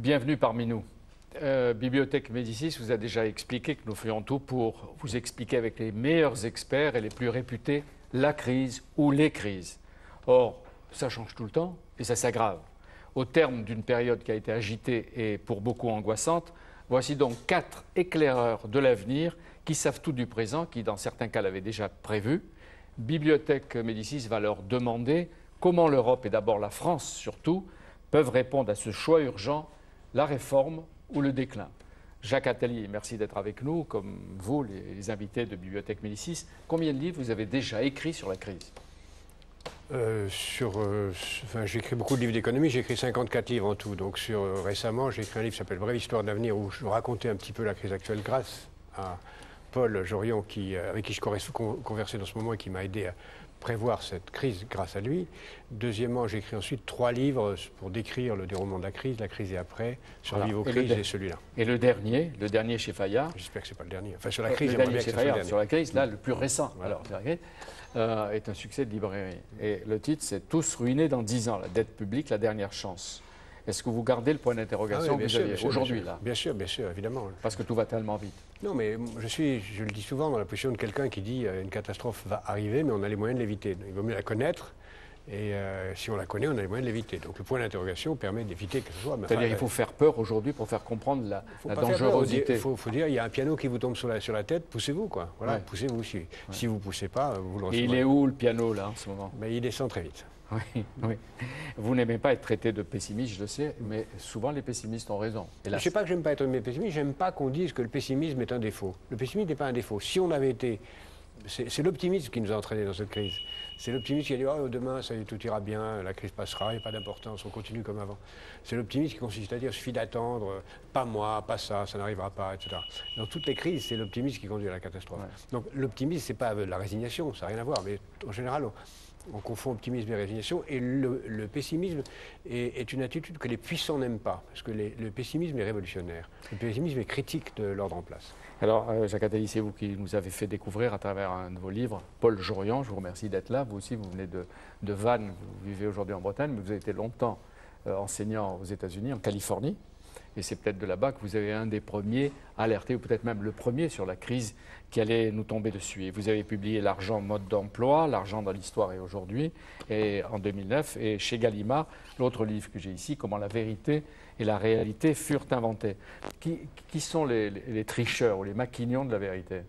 bienvenue parmi nous. Bibliothèque Médicis vous a déjà expliqué que nous ferions tout pour vous expliquer avec les meilleurs experts et les plus réputés la crise ou les crises. Or, ça change tout le temps et ça s'aggrave. Au terme d'une période qui a été agitée et pour beaucoup angoissante, voici donc 4 éclaireurs de l'avenir qui savent tout du présent, qui dans certains cas l'avaient déjà prévu. Bibliothèque Médicis va leur demander comment l'Europe et d'abord la France surtout peuvent répondre à ce choix urgent, la réforme ou le déclin. Jacques Attali, merci d'être avec nous, comme vous, les invités de Bibliothèque Médicis. Combien de livres vous avez déjà écrits sur la crise? J'ai écrit beaucoup de livres d'économie, j'ai écrit 54 livres en tout. Donc récemment, j'ai écrit un livre qui s'appelle Brève histoire d'avenir, où je racontais un petit peu la crise actuelle grâce à Paul Jorion, avec qui je conversais dans ce moment et qui m'a aidé à prévoir cette crise grâce à lui. Deuxièmement, j'ai écrit ensuite 3 livres pour décrire le déroulement de la crise et après, survivre aux crises et celui-là. Et le dernier chez Fayard. J'espère que ce n'est pas le dernier. Enfin, sur la crise, le dernier chez Fayard, sur la crise, là, le plus récent. Voilà. Alors, est un succès de librairie. Et le titre, c'est Tous ruinés dans 10 ans, la dette publique, la dernière chance. Est-ce que vous gardez le point d'interrogation que vous aviez aujourd'hui, là? Bien sûr, évidemment. Parce que tout va tellement vite. Non, mais je le dis souvent, dans la position de quelqu'un qui dit une catastrophe va arriver, mais on a les moyens de l'éviter. Il vaut mieux la connaître, et si on la connaît, on a les moyens de l'éviter. Donc le point d'interrogation permet d'éviter que ce soit... C'est-à-dire qu'il faut faire peur aujourd'hui pour faire comprendre la dangerosité. Il faut dire, il y a un piano qui vous tombe sur la tête, poussez-vous, quoi. Voilà, poussez-vous. Si vous ne poussez pas, vous le recevrez. Et il est où, le piano, là, en ce moment? Il descend très vite. Oui, oui. Vous n'aimez pas être traité de pessimiste, je le sais, mais souvent les pessimistes ont raison. Je ne sais pas que j'aime pas être pessimiste, j'aime pas qu'on dise que le pessimisme est un défaut. Le pessimisme n'est pas un défaut. Si on avait été... C'est l'optimisme qui nous a entraînés dans cette crise. C'est l'optimisme qui a dit oh, demain ça y est, tout ira bien, la crise passera, il n'y a pas d'importance, on continue comme avant. C'est l'optimisme qui consiste à dire il suffit d'attendre, pas moi, pas ça, ça n'arrivera pas, etc. Dans toutes les crises, c'est l'optimisme qui conduit à la catastrophe. Ouais. Donc l'optimisme, ce n'est pas la résignation, ça n'a rien à voir, mais en général, on confond optimisme et résignation, et le pessimisme est une attitude que les puissants n'aiment pas, parce que le pessimisme est révolutionnaire. Le pessimisme est critique de l'ordre en place. Alors, Jacques Attali, c'est vous qui nous avez fait découvrir à travers un de vos livres, Paul Jorion, je vous remercie d'être là. Vous aussi, vous venez de Vannes, vous vivez aujourd'hui en Bretagne, mais vous avez été longtemps enseignant aux États-Unis, en Californie. Et c'est peut-être de là-bas que vous avez un des premiers alertés, ou peut-être même le premier, sur la crise qui allait nous tomber dessus. Et vous avez publié L'argent, mode d'emploi, L'argent dans l'histoire et aujourd'hui, en 2009. Et chez Gallimard, l'autre livre que j'ai ici, Comment la vérité et la réalité furent inventées. Qui sont les tricheurs ou les maquignons de la vérité?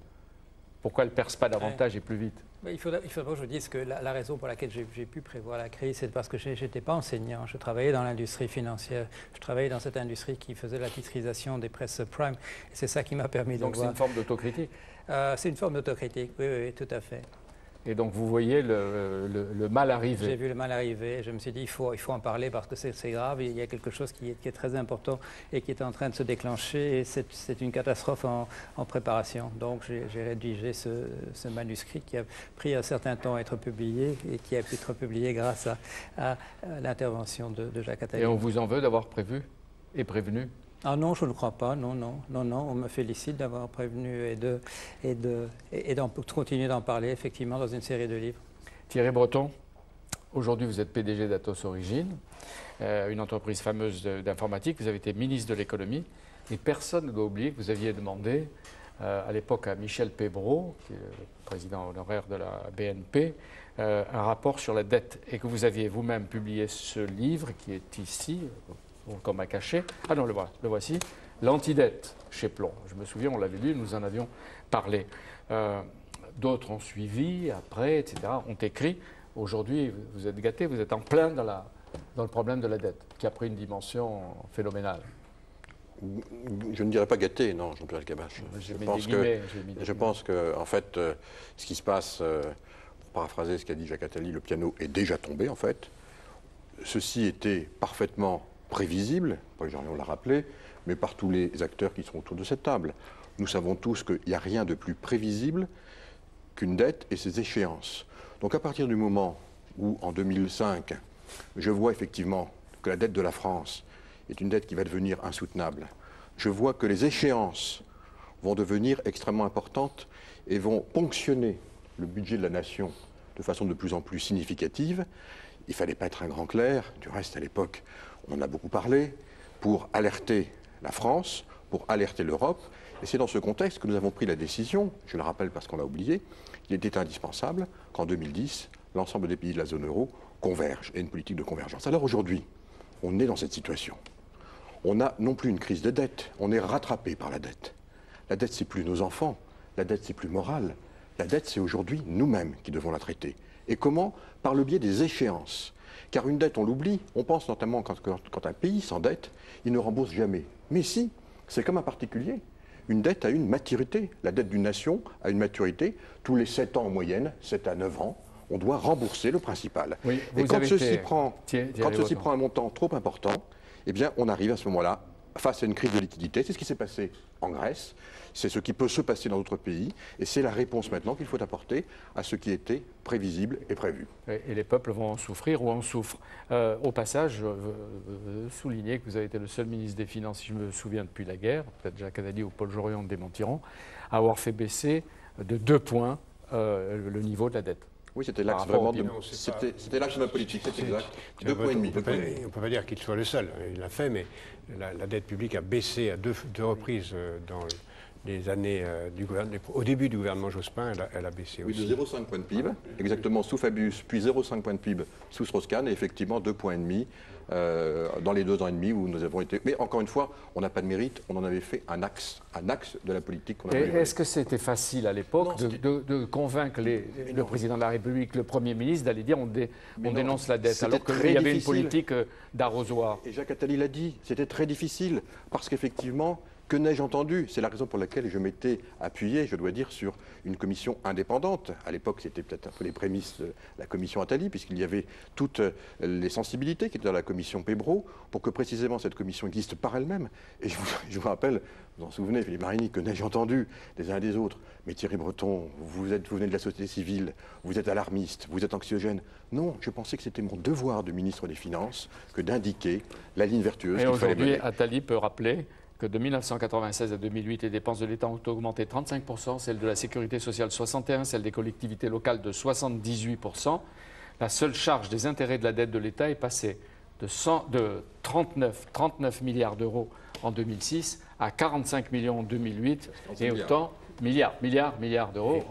Pourquoi elle ne perce pas davantage et plus vite? Il faudrait que je vous dise que la raison pour laquelle j'ai pu prévoir la crise, c'est parce que je n'étais pas enseignant. Je travaillais dans l'industrie financière. Je travaillais dans cette industrie qui faisait la titrisation des presses prime. Et c'est ça qui m'a permis de voir... Donc c'est une forme d'autocritique? C'est une forme d'autocritique, oui, tout à fait. Et donc vous voyez le mal arriver. J'ai vu le mal arriver. Je me suis dit il faut en parler parce que c'est grave. Il y a quelque chose qui est très important et qui est en train de se déclencher. Et c'est une catastrophe en préparation. Donc j'ai rédigé ce manuscrit qui a pris un certain temps à être publié et qui a pu être publié grâce à l'intervention de Jacques Attali. Et on vous en veut d'avoir prévu et prévenu? Ah non, je ne crois pas, non, on me félicite d'avoir prévenu et d'en continuer d'en parler effectivement dans une série de livres. Thierry Breton, aujourd'hui vous êtes PDG d'Atos Origine, une entreprise fameuse d'informatique, vous avez été ministre de l'économie et personne ne doit oublier que vous aviez demandé à l'époque à Michel Pébreau, qui est le président honoraire de la BNP, un rapport sur la dette et que vous aviez vous-même publié ce livre qui est ici, comme à cacher. Ah non, le voici. L'antidette chez Plomb. Je me souviens, on l'avait lu, nous en avions parlé. D'autres ont suivi, après, etc., ont écrit. Aujourd'hui, vous êtes gâtés, vous êtes en plein dans le problème de la dette, qui a pris une dimension phénoménale. Je ne dirais pas gâté, non, Jean-Pierre Elkabbach. Je pense que, en fait, ce qui se passe, pour paraphraser ce qu'a dit Jacques Attali, le piano est déjà tombé, en fait. Ceci était parfaitement prévisible, Paul Jorion l'a rappelé, mais par tous les acteurs qui sont autour de cette table. Nous savons tous qu'il n'y a rien de plus prévisible qu'une dette et ses échéances. Donc à partir du moment où, en 2005, je vois effectivement que la dette de la France est une dette qui va devenir insoutenable, je vois que les échéances vont devenir extrêmement importantes et vont ponctionner le budget de la nation de façon de plus en plus significative, il ne fallait pas être un grand clerc. Du reste, à l'époque, on en a beaucoup parlé. pour alerter la France, pour alerter l'Europe. Et c'est dans ce contexte que nous avons pris la décision, je le rappelle parce qu'on l'a oublié, il était indispensable qu'en 2010, l'ensemble des pays de la zone euro convergent et une politique de convergence. Alors aujourd'hui, on est dans cette situation. On n'a non plus une crise de dette, on est rattrapé par la dette. La dette, c'est plus nos enfants, la dette, c'est plus moral. La dette, c'est aujourd'hui nous-mêmes qui devons la traiter. Et comment? Par le biais des échéances. Car une dette, on l'oublie, on pense notamment quand un pays s'endette, il ne rembourse jamais. Mais si, c'est comme un particulier. Une dette a une maturité. La dette d'une nation a une maturité. Tous les 7 ans en moyenne, 7 à 9 ans, on doit rembourser le principal. Oui, et quand ceci prend un montant trop important, eh bien, on arrive à ce moment-là face à une crise de liquidité. C'est ce qui s'est passé en Grèce, c'est ce qui peut se passer dans d'autres pays, et c'est la réponse maintenant qu'il faut apporter à ce qui était prévisible et prévu. Et les peuples vont en souffrir ou en souffrent. Au passage, je veux souligner que vous avez été le seul ministre des Finances, si je me souviens, depuis la guerre, peut-être Jacques Attali ou Paul Jorion me démentiront, à avoir fait baisser de 2 points le niveau de la dette. Oui, c'était l'axe vraiment c'était l'axe de ma politique, c'est exact. 2,5 points. On ne peut pas dire qu'il soit le seul, il l'a fait, mais la dette publique a baissé à deux reprises dans les années au début du gouvernement Jospin, elle a baissé aussi. Oui, de 0,5 points de PIB, exactement sous Fabius, puis 0,5 points de PIB sous Strauss-Kahn, et effectivement 2,5 points dans les 2 ans et demi où nous avons été. Mais encore une fois, on n'a pas de mérite, on en avait fait un axe de la politique qu'on a menée. Est-ce que c'était facile à l'époque de convaincre le président de la République, le Premier ministre, d'aller dire on dénonce la dette, alors qu'il y avait une politique d'arrosoir? Et Jacques Attali l'a dit, c'était très difficile, parce qu'effectivement, que n'ai-je entendu? C'est la raison pour laquelle je m'étais appuyé, je dois dire, sur une commission indépendante. À l'époque, c'était peut-être un peu les prémices de la commission Attali, puisqu'il y avait toutes les sensibilités qui étaient dans la commission Pébreau, pour que précisément cette commission existe par elle-même. Et je vous rappelle, vous en souvenez, Philippe Marini, que n'ai-je entendu des uns et des autres? Mais Thierry Breton, vous venez de la société civile, vous êtes alarmiste, vous êtes anxiogène. Non, je pensais que c'était mon devoir de ministre des Finances que d'indiquer la ligne vertueuse qu'il fallait mener. Et aujourd'hui, Attali peut rappeler que de 1996 à 2008, les dépenses de l'État ont augmenté 35%, celles de la sécurité sociale 61%, celles des collectivités locales de 78%. La seule charge des intérêts de la dette de l'État est passée de 39 milliards d'euros en 2006 à 45 millions en 2008 et autant milliards d'euros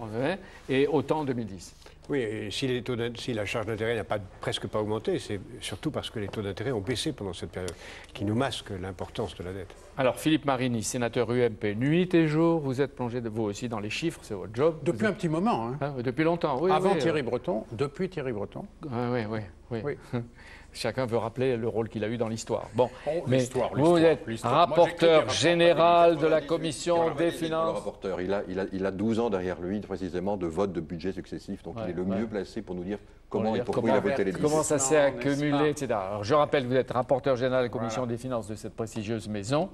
et autant en 2010. Oui, et si la charge d'intérêt n'a presque pas augmenté, c'est surtout parce que les taux d'intérêt ont baissé pendant cette période, qui nous masque l'importance de la dette. Alors, Philippe Marini, sénateur UMP, nuit et jour, vous êtes plongé, vous aussi, dans les chiffres, c'est votre job. Depuis un petit moment. Hein. Ah, depuis longtemps, oui. Avant Thierry Breton, depuis Thierry Breton. Oui. Chacun veut rappeler le rôle qu'il a eu dans l'histoire. Bon, mais vous êtes rapporteur général de la Commission des Finances. Le rapporteur, il a 12 ans derrière lui, précisément, de vote de budget successifs. Donc il est le mieux placé pour nous dire comment et pourquoi il a voté les 10. Comment ça s'est accumulé, etc. Alors je rappelle, vous êtes rapporteur général de la Commission des Finances de cette prestigieuse maison.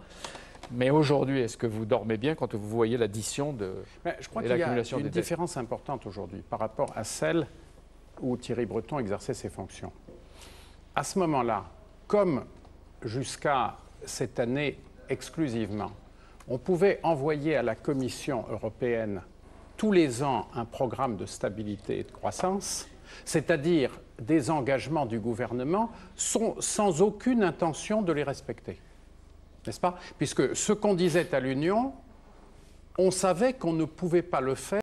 Mais aujourd'hui, est-ce que vous dormez bien quand vous voyez l'addition de je crois qu'il y a une différence importante aujourd'hui par rapport à celle où Thierry Breton exerçait ses fonctions. À ce moment-là, comme jusqu'à cette année exclusivement, on pouvait envoyer à la Commission européenne tous les ans un programme de stabilité et de croissance, c'est-à-dire des engagements du gouvernement sans aucune intention de les respecter. N'est-ce pas? Puisque ce qu'on disait à l'Union, on savait qu'on ne pouvait pas le faire